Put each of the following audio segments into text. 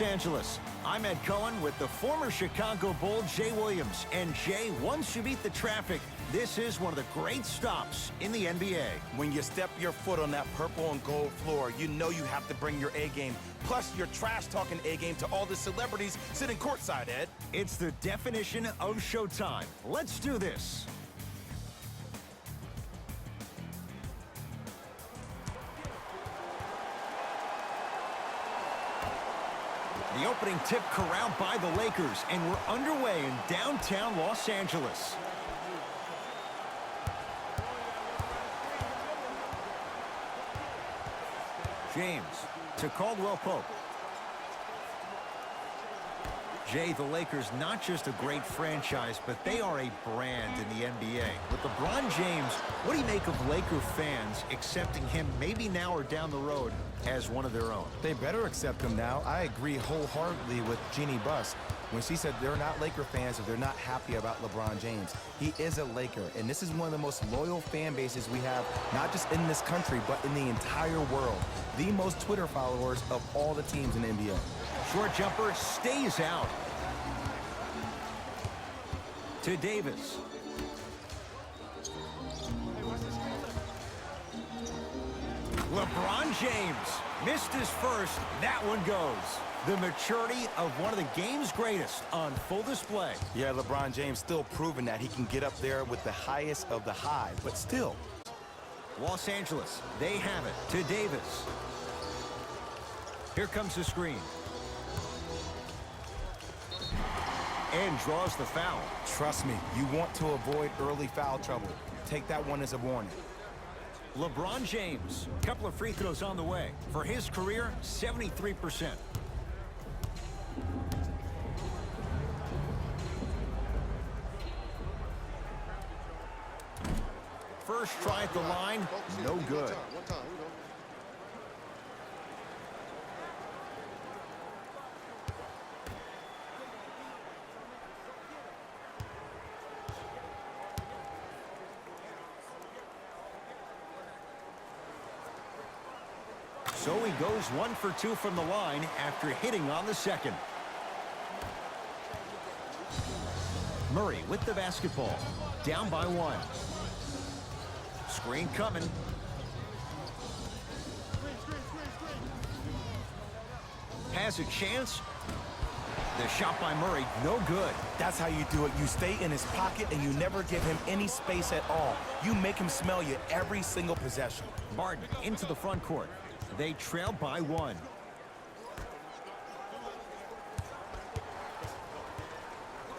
Los Angeles. I'm Ed Cohen with the former Chicago Bull, Jay Williams. And Jay, once you beat the traffic, this is one of the great stops in the NBA. When you step your foot on that purple and gold floor, you know you have to bring your A game. Plus, your trash-talking A game to all the celebrities sitting courtside, Ed. It's the definition of showtime. Let's do this. The opening tip corralled by the Lakers, and we're underway in downtown Los Angeles. James to Caldwell Pope. Jay, the Lakers, not just a great franchise, but they are a brand in the NBA. With LeBron James, what do you make of Laker fans accepting him maybe now or down the road as one of their own? They better accept him now. I agree wholeheartedly with Jeannie Buss when she said they're not Laker fans if they're not happy about LeBron James. He is a Laker, and this is one of the most loyal fan bases we have, not just in this country, but in the entire world. The most Twitter followers of all the teams in the NBA. Short jumper stays out. To Davis. LeBron James missed his first. That one goes. The maturity of one of the game's greatest on full display. Yeah, LeBron James still proving that he can get up there with the highest of the high, but still. Los Angeles, they have it to Davis. Here comes the screen. And draws the foul. Trust me, you want to avoid early foul trouble. Take that one as a warning. LeBron James, a couple of free throws on the way. For his career, 73%. First try at the line, no good. So he goes 1 for 2 from the line after hitting on the second. Murray with the basketball, down by 1. Screen coming. Has a chance. The shot by Murray, no good. That's how you do it. You stay in his pocket and you never give him any space at all. You make him smell you every single possession. Harden into the front court. They trail by 1.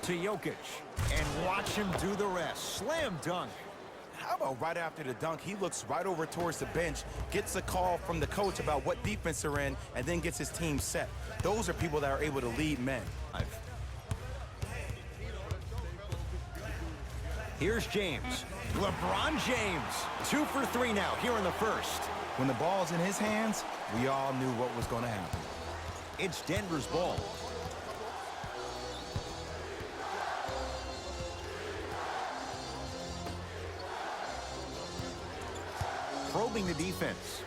To Jokic. And watch him do the rest. Slam dunk. How about right after the dunk, he looks right over towards the bench, gets a call from the coach about what defense they're in, and then gets his team set. Those are people that are able to lead men. Here's James. LeBron James. 2 for 3 now here in the first. When the ball's in his hands, we all knew what was going to happen. It's Denver's ball. Probing the defense.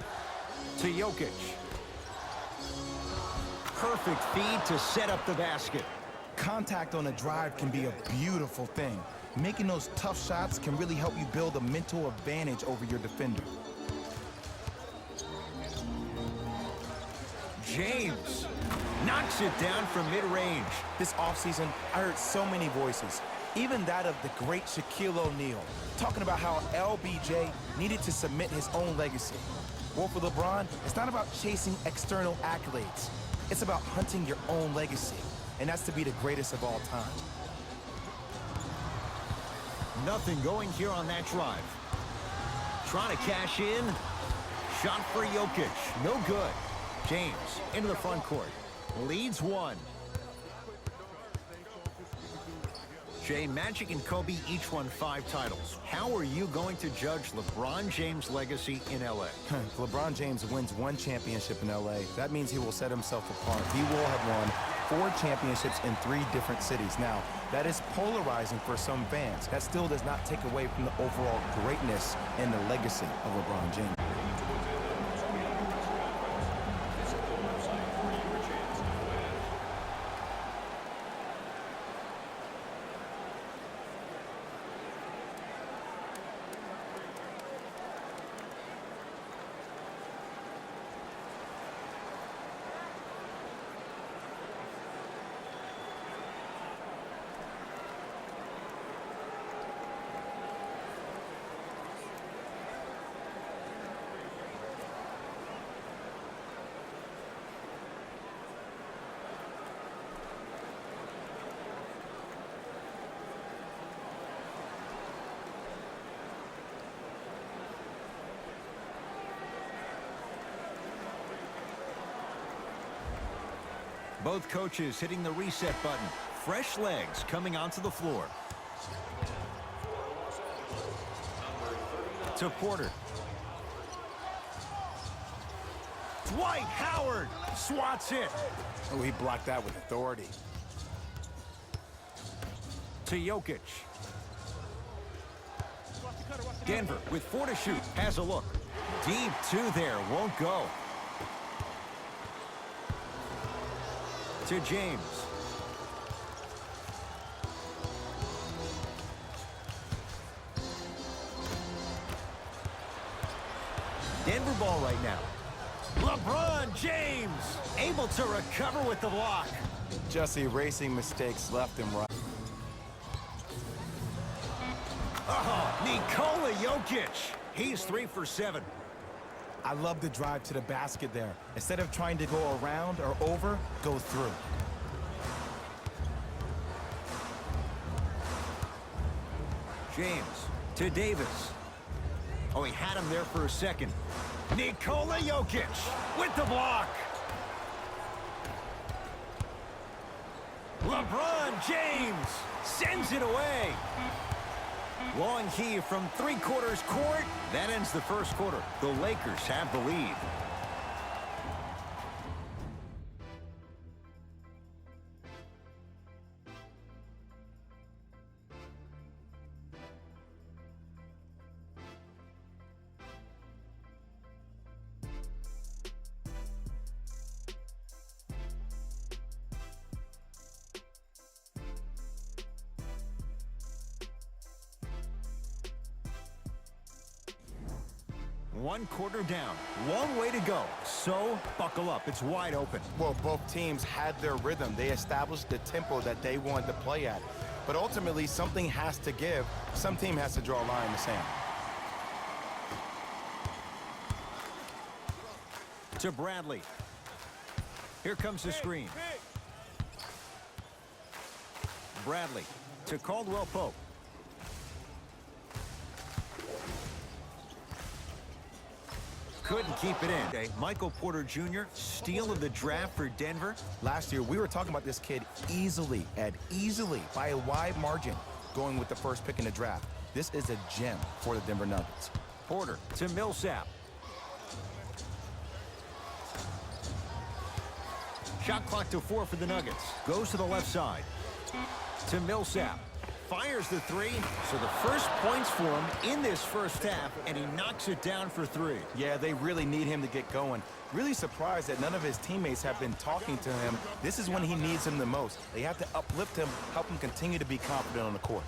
To Jokic. Perfect feed to set up the basket. Contact on a drive can be a beautiful thing. Making those tough shots can really help you build a mental advantage over your defender. James knocks it down from mid-range. This offseason, I heard so many voices, even that of the great Shaquille O'Neal, talking about how LBJ needed to cement his own legacy. Well, for LeBron, it's not about chasing external accolades. It's about hunting your own legacy, and that's to be the greatest of all time. Nothing going here on that drive. Trying to cash in. Shot for Jokic. No good. James into the front court. Leads 1. Jay, Magic and Kobe each won 5 titles. How are you going to judge LeBron James' legacy in L.A.? If LeBron James wins 1 championship in L.A., that means he will set himself apart. He will have won 4 championships in 3 different cities. Now, that is polarizing for some fans. That still does not take away from the overall greatness and the legacy of LeBron James. Both coaches hitting the reset button. Fresh legs coming onto the floor. To Porter. Dwight Howard swats it. Oh, he blocked that with authority. To Jokic. Denver with 4 to shoot. Has a look. Deep 2 there. Won't go. To James. Denver ball right now. LeBron James able to recover with the block. Just erasing mistakes left and right. Nikola Jokic. He's 3 for 7. I love the drive to the basket there. Instead of trying to go around or over, go through. James to Davis. Oh, he had him there for a second. Nikola Jokic with the block. LeBron James sends it away. Long heave from 3/4 court. That ends the first quarter. The Lakers have the lead. One quarter down. Long way to go. So, buckle up. It's wide open. Well, both teams had their rhythm. They established the tempo that they wanted to play at. But ultimately, something has to give. Some team has to draw a line in the sand. To Bradley. Here comes the screen. Bradley to Caldwell Pope. Couldn't keep it in. Okay. Michael Porter Jr., steal of the draft for Denver. Last year, we were talking about this kid easily, Ed, easily, by a wide margin, going with the first pick in the draft. This is a gem for the Denver Nuggets. Porter to Millsap. Shot clock to 4 for the Nuggets. Goes to the left side. To Millsap. Fires the 3, so the first points for him in this first half, and he knocks it down for 3. Yeah, they really need him to get going. Really surprised that none of his teammates have been talking to him. This is when he needs him the most. They have to uplift him, help him continue to be confident on the court.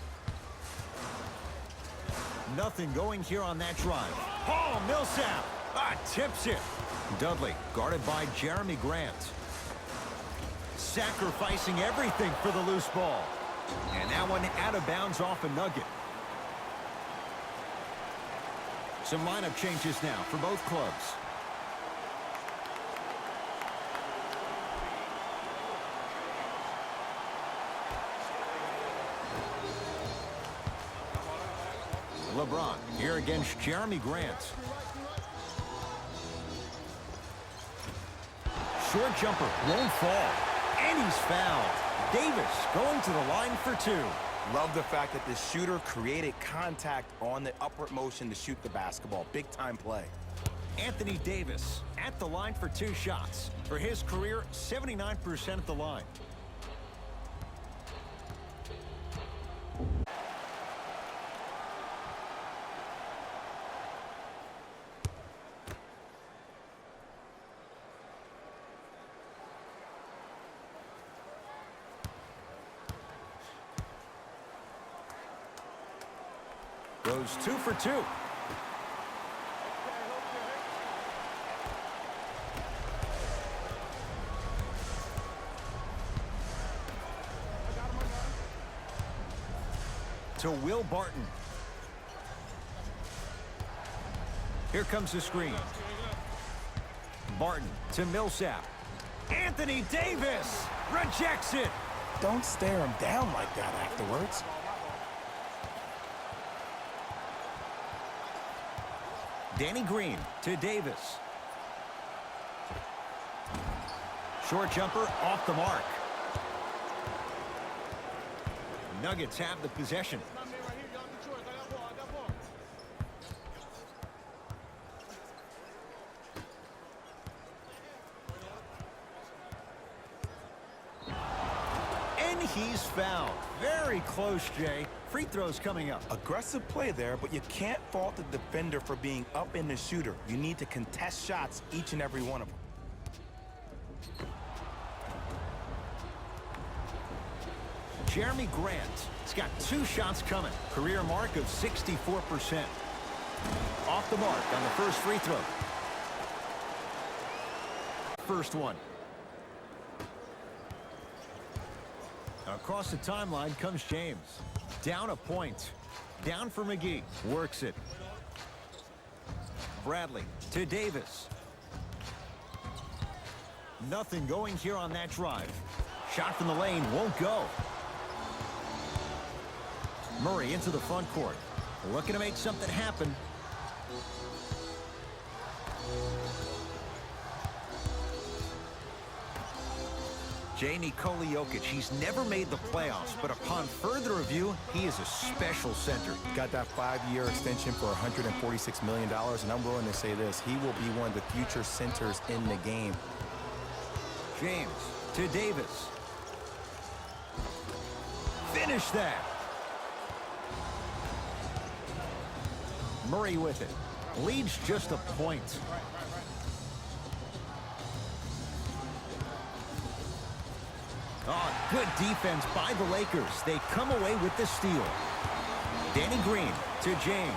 Nothing going here on that drive. Paul Millsap tips it. Dudley guarded by Jeremy Grant. Sacrificing everything for the loose ball. And that one out of bounds off a Nugget. Some lineup changes now for both clubs. LeBron here against Jeremy Grant. Short jumper won't fall. And he's fouled. Davis going to the line for 2. Love the fact that the shooter created contact on the upward motion to shoot the basketball. Big time play. Anthony Davis at the line for 2 shots. For his career, 79% at the line. Goes 2 for 2. To Will Barton. Here comes the screen. Barton to Millsap. Anthony Davis rejects it. Don't stare him down like that afterwards. Danny Green to Davis. Short jumper off the mark. Nuggets have the possession. And he's fouled. Very close, Jay. Free throws coming up. Aggressive play there, but you can't fault the defender for being up in the shooter. You need to contest shots, each and every one of them. Jeremy Grant. He's got 2 shots coming. Career mark of 64%. Off the mark on the first free throw. First one. Across the timeline comes James. Down a point. Down for McGee. Works it. Bradley to Davis. Nothing going here on that drive. Shot from the lane won't go. Murray into the front court. Looking to make something happen. Nikola Jokic, he's never made the playoffs, but upon further review, he is a special center. Got that 5-year extension for $146 million, and I'm willing to say this. He will be one of the future centers in the game. James to Davis. Finish that. Murray with it. Leads just a point. Oh, good defense by the Lakers. They come away with the steal. Danny Green to James.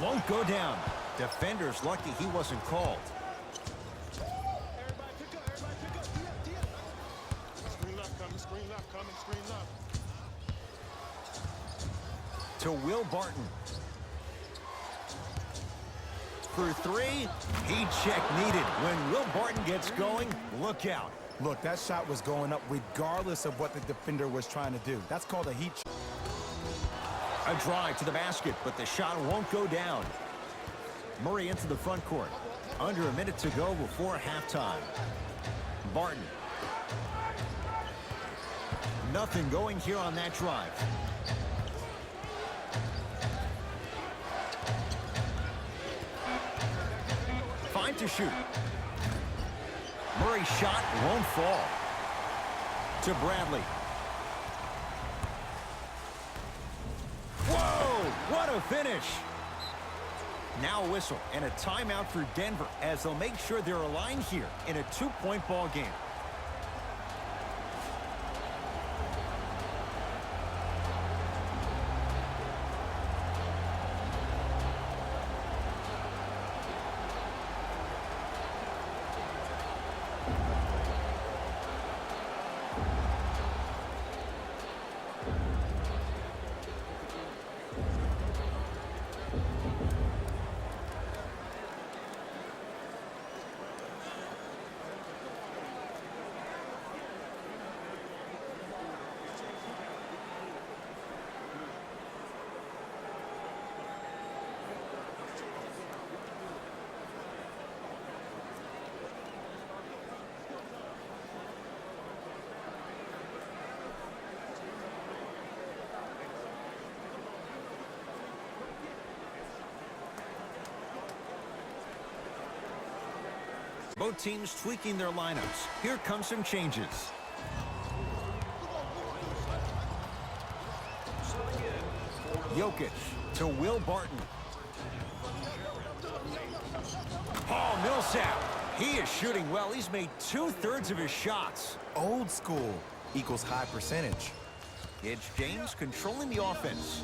Won't go down. Defender's lucky he wasn't called. To Will Barton. For 3, heat check needed. When Will Barton gets going, look out. Look, that shot was going up regardless of what the defender was trying to do. That's called a heat check. A drive to the basket, but the shot won't go down. Murray into the front court. Under a minute to go before halftime. Barton. Nothing going here on that drive. To shoot. Murray's shot won't fall. To Bradley. Whoa! What a finish! Now a whistle and a timeout for Denver as they'll make sure they're aligned here in a 2-point ball game. Both teams tweaking their lineups. Here come some changes. Jokic to Will Barton. Paul Millsap. He is shooting well. He's made 2/3 of his shots. Old school equals high percentage. It's James controlling the offense.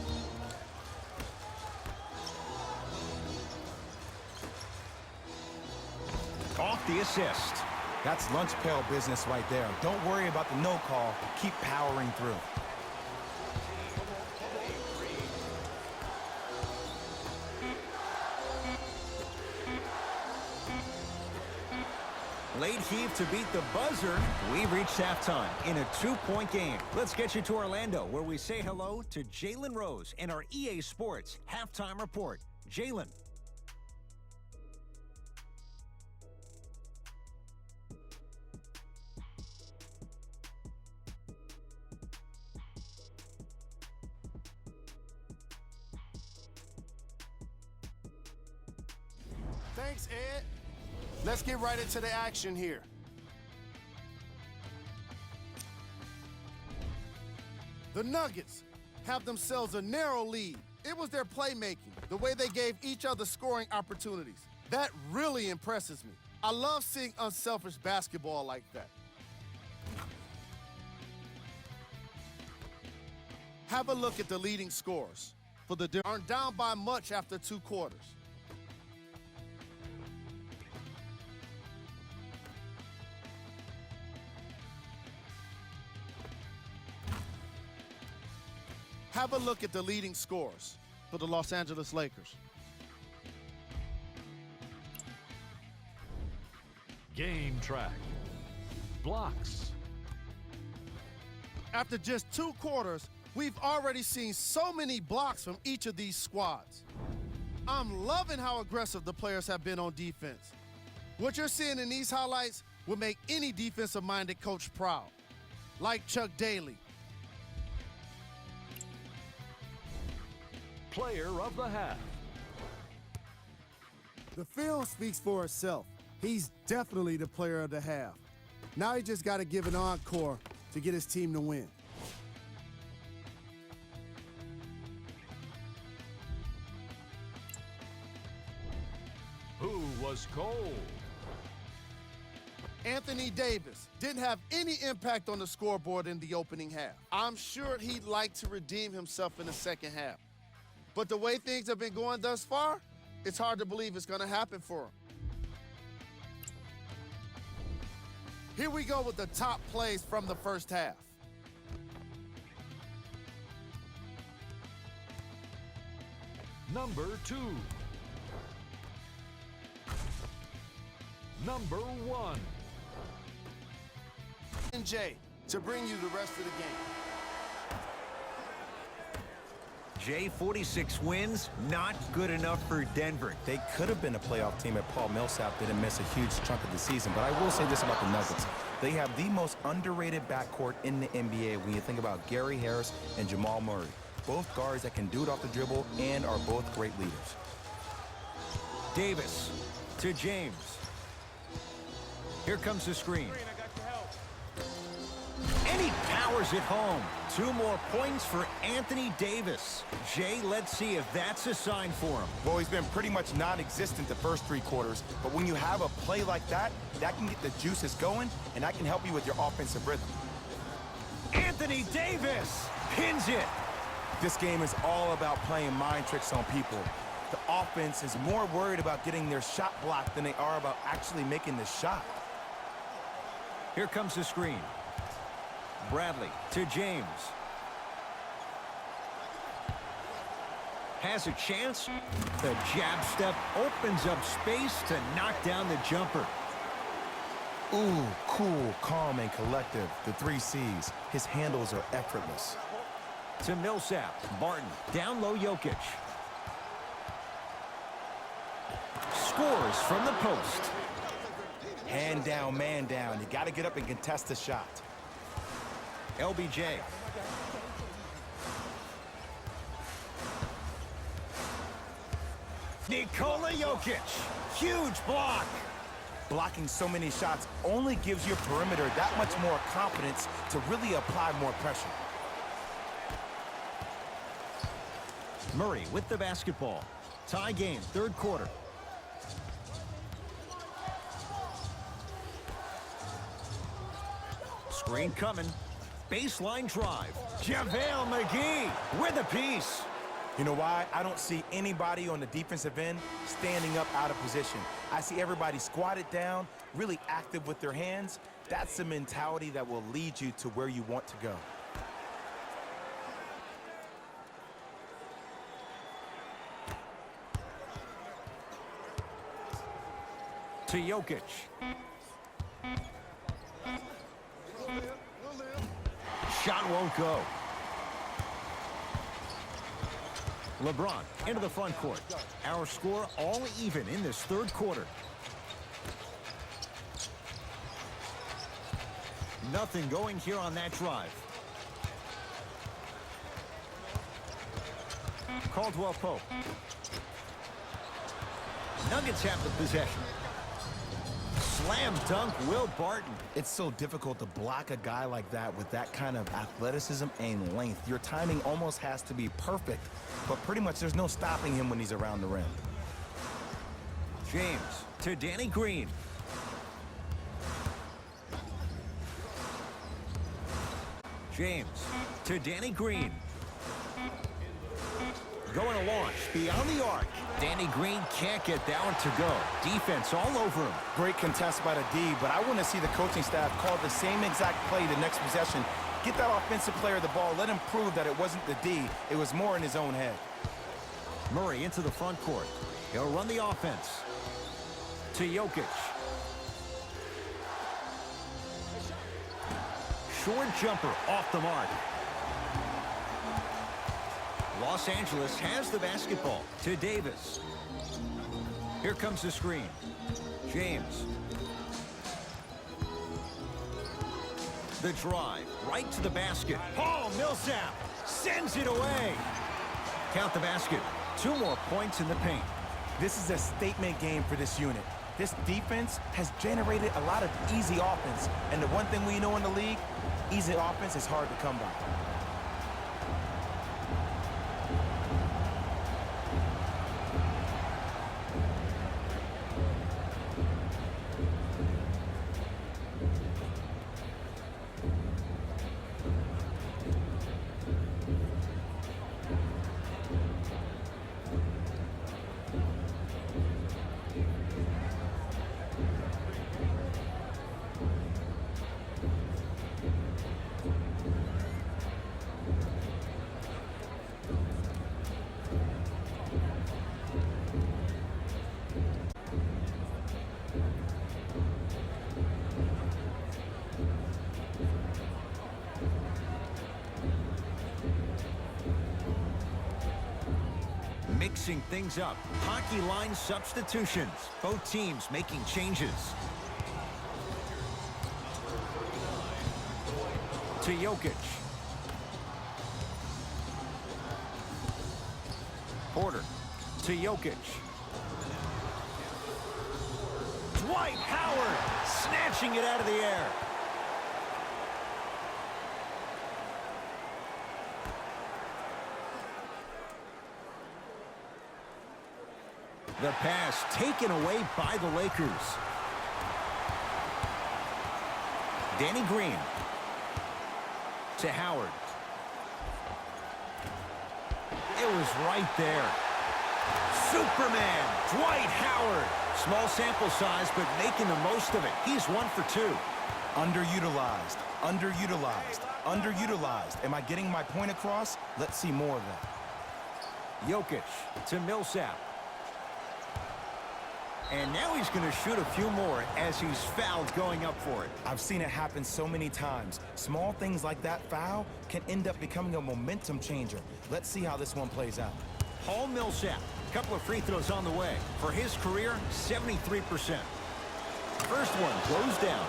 Off the assist. That's lunch pail business right there. Don't worry about the no call. Keep powering through. Late heave to beat the buzzer. We've reached halftime in a 2-point game. Let's get you to Orlando, where we say hello to Jalen Rose in our EA Sports Halftime Report. Jalen. Thanks, Ed. Let's get right into the action here. The Nuggets have themselves a narrow lead. It was their playmaking, the way they gave each other scoring opportunities. That really impresses me. I love seeing unselfish basketball like that. Have a look at the leading scorers. For the aren't down by much after 2 quarters. Have a look at the leading scorers for the Los Angeles Lakers. Game track. Blocks. After just 2 quarters, we've already seen so many blocks from each of these squads. I'm loving how aggressive the players have been on defense. What you're seeing in these highlights will make any defensive-minded coach proud, like Chuck Daly. Player of the half. The film speaks for itself. He's definitely the player of the half. Now he just got to give an encore to get his team to win. Who was cold? Anthony Davis didn't have any impact on the scoreboard in the opening half. I'm sure he'd like to redeem himself in the second half. But the way things have been going thus far, it's hard to believe it's going to happen for him. Here we go with the top plays from the first half. Number 2. Number 1. And Jay to bring you the rest of the game. Jay, 46 wins, not good enough for Denver. They could have been a playoff team if Paul Millsap didn't miss a huge chunk of the season. But I will say this about the Nuggets. They have the most underrated backcourt in the NBA when you think about Gary Harris and Jamal Murray. Both guards that can do it off the dribble and are both great leaders. Davis to James. Here comes the screen. And he powers it home. 2 more points for Anthony Davis. Jay, let's see if that's a sign for him. Well, he's been pretty much non-existent the first 3 quarters, but when you have a play like that, that can get the juices going, and that can help you with your offensive rhythm. Anthony Davis pins it. This game is all about playing mind tricks on people. The offense is more worried about getting their shot blocked than they are about actually making the shot. Here comes the screen. Bradley to James. Has a chance. The jab step opens up space to knock down the jumper. Ooh, cool, calm, and collective. The 3 C's. His handles are effortless. To Millsap. Barton. Down low Jokic. Scores from the post. Hand down, man down. You got to get up and contest the shot. LBJ. Nikola Jokic. Huge block. Blocking so many shots only gives your perimeter that much more confidence to really apply more pressure. Murray with the basketball. Tie game, 3rd quarter. Screen coming. Baseline drive. JaVale McGee with a piece. You know why? I don't see anybody on the defensive end standing up out of position. I see everybody squatted down, really active with their hands. That's the mentality that will lead you to where you want to go. To Jokic. Shot won't go. LeBron into the front court. Our score all even in this 3rd quarter. Nothing going here on that drive. Caldwell Pope. Nuggets have the possession. Slam dunk, Will Barton. It's so difficult to block a guy like that with that kind of athleticism and length. Your timing almost has to be perfect, but pretty much there's no stopping him when he's around the rim. James to Danny Green. James to Danny Green. Going to launch beyond the arc. Danny Green can't get that one to go. Defense all over him. Great contest by the D, but I want to see the coaching staff call the same exact play the next possession. Get that offensive player the ball. Let him prove that it wasn't the D. It was more in his own head. Murray into the front court. He'll run the offense. To Jokic. Short jumper off the mark. Los Angeles has the basketball to Davis. Here comes the screen. James. The drive right to the basket. Paul Millsap sends it away. Count the basket. 2 more points in the paint. This is a statement game for this unit. This defense has generated a lot of easy offense. And the one thing we know in the league, easy offense is hard to come by. Mixing things up. Hockey line substitutions. Both teams making changes. To Jokic. Porter. To Jokic. Dwight Howard snatching it out of the air. The pass taken away by the Lakers. Danny Green to Howard. It was right there. Superman, Dwight Howard. Small sample size, but making the most of it. He's 1 for 2. Underutilized, underutilized, underutilized. Am I getting my point across? Let's see more of that. Jokic to Millsap. And now he's going to shoot a few more as he's fouled going up for it. I've seen it happen so many times. Small things like that foul can end up becoming a momentum changer. Let's see how this one plays out. Paul Millsap, a couple of free throws on the way. For his career, 73%. First one goes down.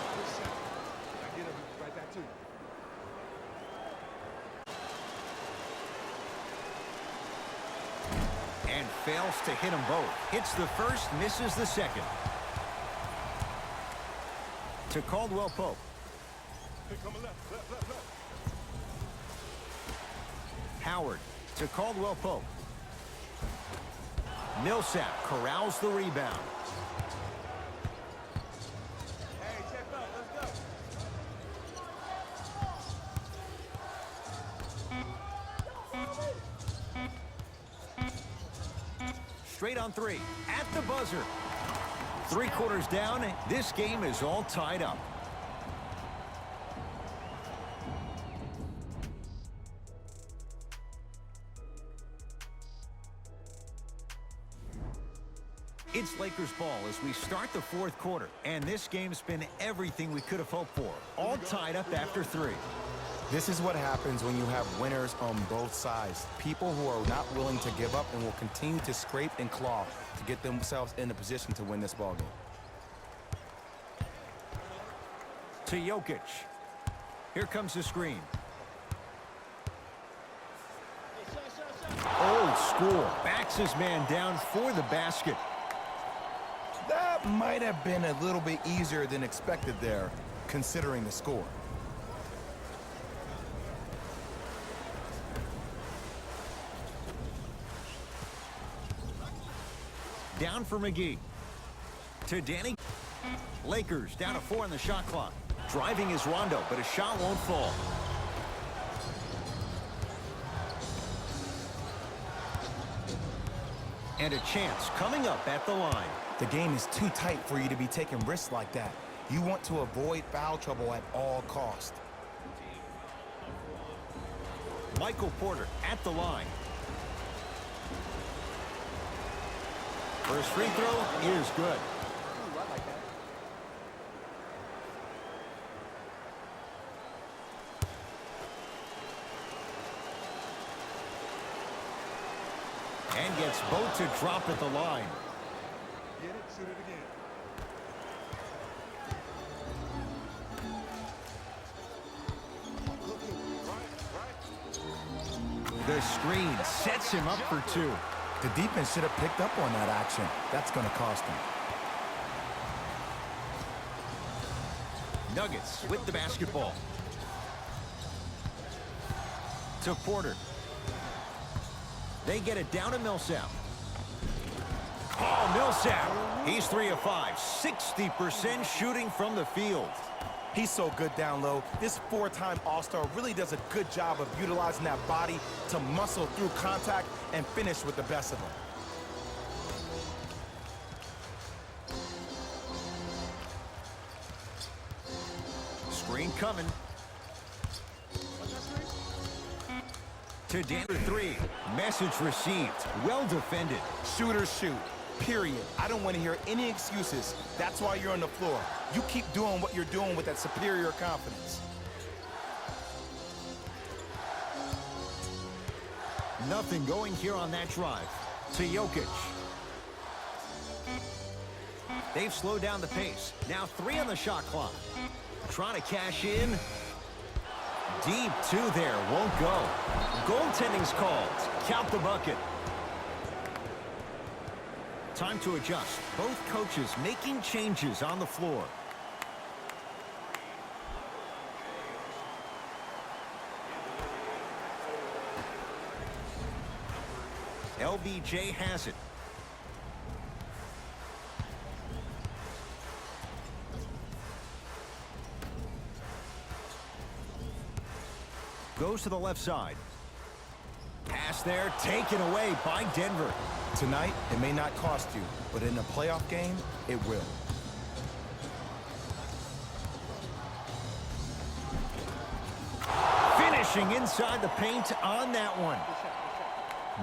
And fails to hit them both. Hits the first, misses the second. To Caldwell Pope. Howard to Caldwell Pope. Millsap corrals the rebound. Straight on 3 at the buzzer. 3 quarters down. This game is all tied up. It's Lakers ball as we start the 4th quarter, and this game's been everything we could have hoped for. All tied up after 3. This is what happens when you have winners on both sides. People who are not willing to give up and will continue to scrape and claw to get themselves in a position to win this ballgame. To Jokic. Here comes the screen. Old school. Backs his man down for the basket. might have been a little bit easier than expected there, considering the score. Down for McGee. To Danny. Lakers down to 4 on the shot clock. Driving is Rondo, but his shot won't fall. And a chance coming up at the line. The game is too tight for you to be taking risks like that. You want to avoid foul trouble at all costs. Michael Porter at the line. First free throw is good. And gets both to drop at the line. Get it, shoot it again. The screen sets him up for 2. The defense should have picked up on that action. That's going to cost them. Nuggets with the basketball. To Porter. They get it down to Millsap. Oh, Millsap. He's 3 of 5. 60% shooting from the field. He's so good down low. This 4-time All-Star really does a good job of utilizing that body to muscle through contact and finish with the best of them. Screen coming. To Danny 3. Message received. Well defended. Shooters shoot. Period. I don't want to hear any excuses. That's why you're on the floor. You keep doing what you're doing with that superior confidence. Nothing going here on that drive. To Jokic. They've slowed down the pace. Now 3 on the shot clock. Trying to cash in. Deep 2 there. Won't go. Goaltending's called. Count the bucket. Time to adjust. Both coaches making changes on the floor. LBJ has it. Goes to the left side. Pass there, taken away by Denver. Tonight, it may not cost you, but in a playoff game, it will. Finishing inside the paint on that one.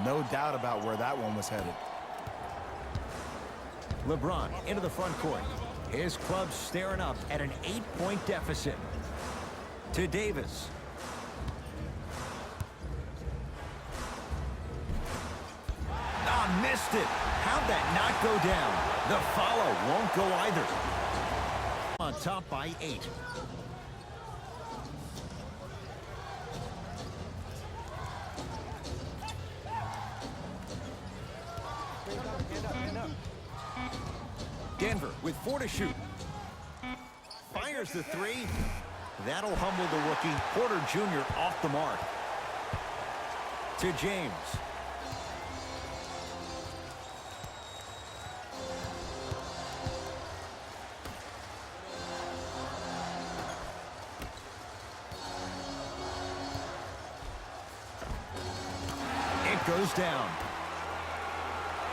No doubt about where that one was headed. LeBron into the front court. His club staring up at an 8-point deficit. To Davis. Missed it. How'd that not go down? The follow won't go either. On top by 8. Denver with 4 to shoot. Fires the 3. That'll humble the rookie. Porter Jr. off the mark. To James. Goes down.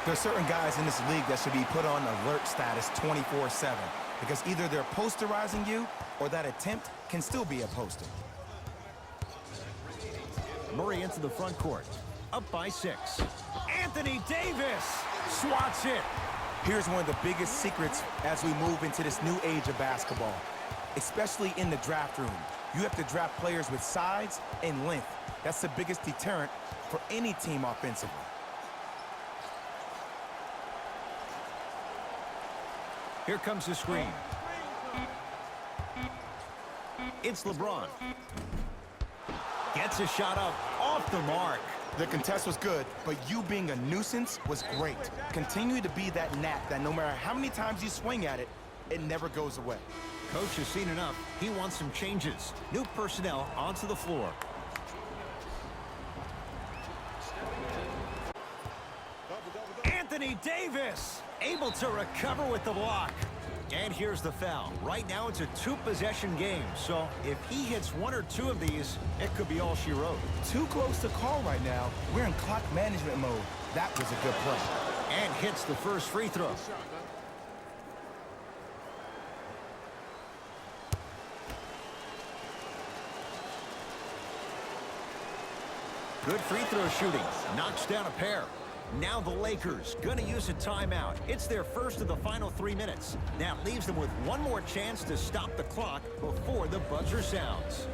There are certain guys in this league that should be put on alert status 24/7 because either they're posterizing you or that attempt can still be a poster. Murray into the front court. Up by 6. Anthony Davis swats it. Here's one of the biggest secrets as we move into this new age of basketball, especially in the draft room. You have to draft players with size and length. That's the biggest deterrent for any team offensively. Here comes the screen. It's LeBron. Gets a shot up off the mark. The contest was good, but you being a nuisance was great. Continue to be that gnat that no matter how many times you swing at it, it never goes away. Coach has seen enough. He wants some changes. New personnel onto the floor. Anthony Davis able to recover with the block. And here's the foul. Right now it's a two-possession game, so if he hits one or two of these, it could be all she wrote. Too close to call right now. We're in clock management mode. That was a good play. And hits the first free throw. Good free throw shooting. Knocks down a pair. Now the Lakers gonna use a timeout. It's their first of the final 3 minutes. That leaves them with one more chance to stop the clock before the buzzer sounds.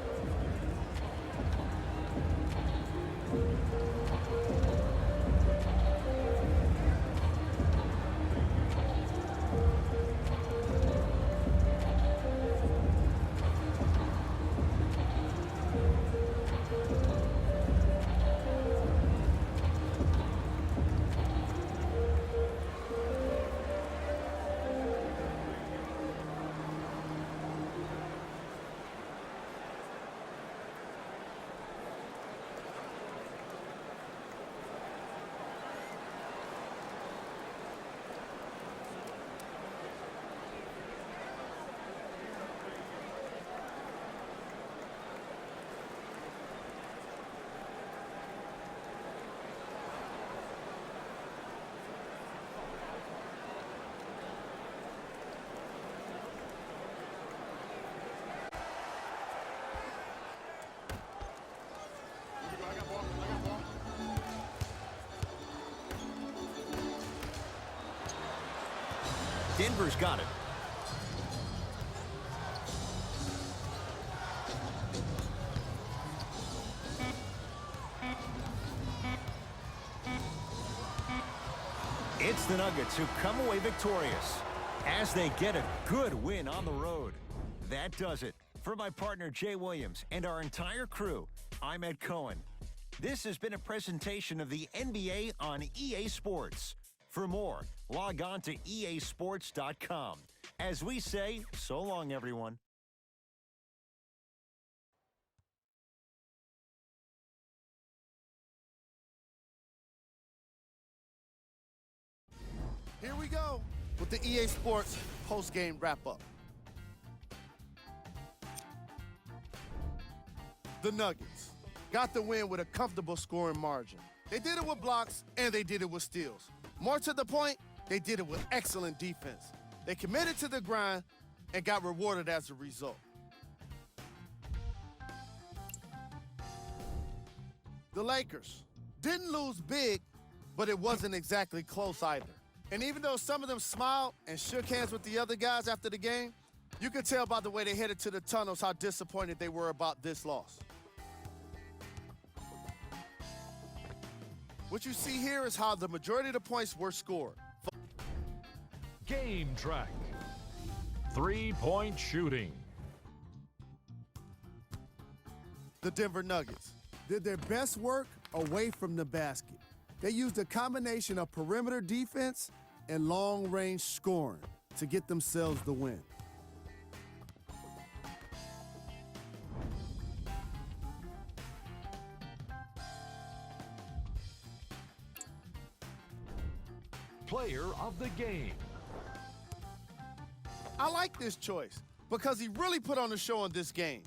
Denver's got it. It's the Nuggets who come away victorious as they get a good win on the road. That does it. For my partner Jay Williams and our entire crew, I'm Ed Cohen. This has been a presentation of the NBA on EA Sports. For more, log on to easports.com. As we say, so long, everyone. Here we go with the EA Sports post-game wrap-up. The Nuggets got the win with a comfortable scoring margin. They did it with blocks, and they did it with steals. More to the point, they did it with excellent defense. They committed to the grind and got rewarded as a result. The Lakers didn't lose big, but it wasn't exactly close either. And even though some of them smiled and shook hands with the other guys after the game, you could tell by the way they headed to the tunnels how disappointed they were about this loss. What you see here is how the majority of the points were scored. Game track. 3-point shooting. The Denver Nuggets Did their best work away from the basket. They used a combination of perimeter defense and long-range scoring to get themselves the win. Player of the game. I like this choice because he really put on the show in this game.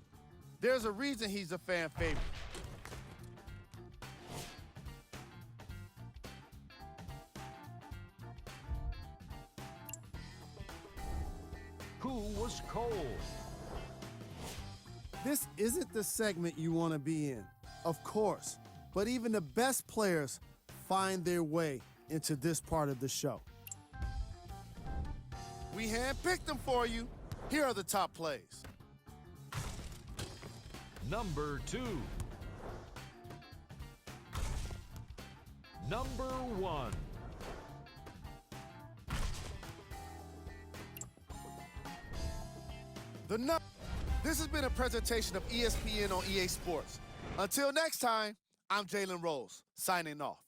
There's a reason he's a fan favorite. Who was cold? This isn't the segment you want to be in, of course, but even the best players find their way into this part of the show. We handpicked them for you. Here are the top plays. Number 2. Number 1. This has been a presentation of ESPN on EA Sports. Until next time, I'm Jalen Rose, signing off.